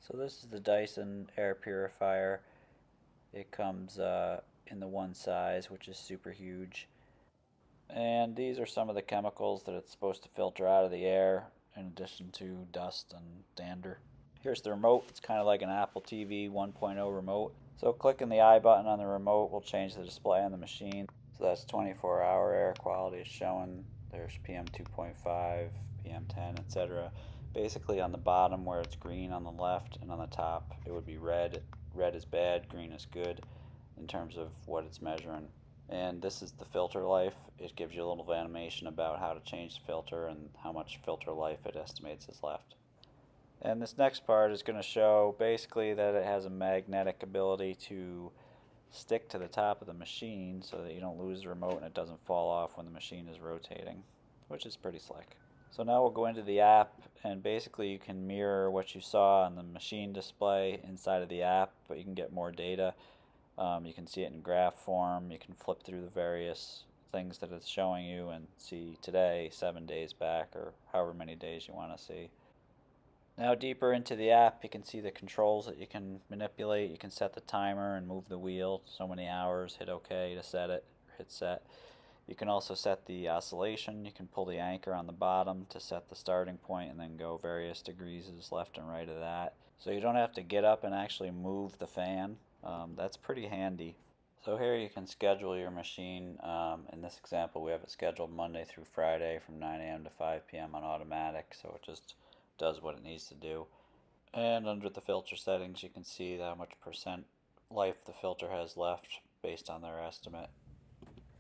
So this is the Dyson Air Purifier. It comes in the one size, which is super huge. And these are some of the chemicals that it's supposed to filter out of the air, in addition to dust and dander. Here's the remote. It's kind of like an Apple TV 1.0 remote. So clicking the I button on the remote will change the display on the machine. So that's 24-hour air quality is showing. There's PM 2.5, PM 10, etc. Basically on the bottom where it's green on the left, and on the top it would be red. Red is bad, green is good in terms of what it's measuring. And this is the filter life. It gives you a little animation about how to change the filter and how much filter life it estimates is left. And this next part is going to show basically that it has a magnetic ability to stick to the top of the machine so that you don't lose the remote and it doesn't fall off when the machine is rotating, which is pretty slick. So now we'll go into the app, and basically you can mirror what you saw on the machine display inside of the app, but you can get more data. You can see it in graph form. You can flip through the various things that it's showing you and see today, 7 days back, or however many days you want to see. Now deeper into the app, you can see the controls that you can manipulate. You can set the timer and move the wheel so many hours, hit OK to set it, or hit set. You can also set the oscillation. You can pull the anchor on the bottom to set the starting point and then go various degrees left and right of that. So you don't have to get up and actually move the fan. That's pretty handy. So here you can schedule your machine. In this example we have it scheduled Monday through Friday from 9 a.m. to 5 p.m. on automatic, so it just does what it needs to do. And under the filter settings you can see how much percent life the filter has left based on their estimate.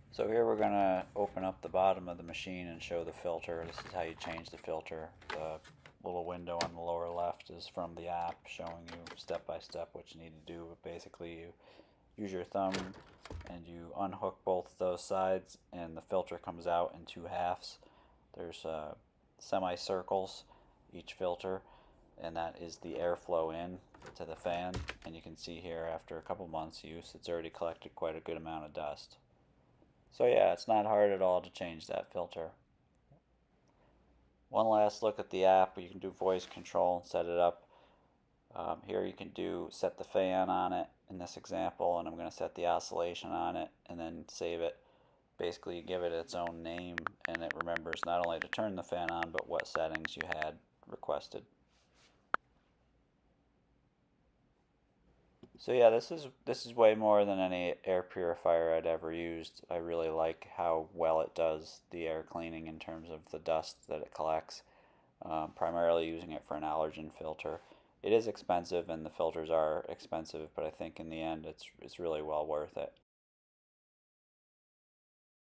So here we're going to open up the bottom of the machine and show the filter. This is how you change the filter. The little window on the lower left is from the app showing you step by step what you need to do. But basically you use your thumb and you unhook both those sides and the filter comes out in two halves. There's semicircles each filter, and that is the airflow in to the fan. And you can see here after a couple months use it's already collected quite a good amount of dust. So yeah, it's not hard at all to change that filter. One last look at the app. You can do voice control and set it up. Here you can set the fan on it in this example, and I'm going to set the oscillation on it and then save it. Basically you give it its own name and it remembers not only to turn the fan on but what settings you had requested. So yeah, this is way more than any air purifier I'd ever used. I really like how well it does the air cleaning in terms of the dust that it collects. Primarily using it for an allergen filter. It is expensive and the filters are expensive, but I think in the end it's really well worth it.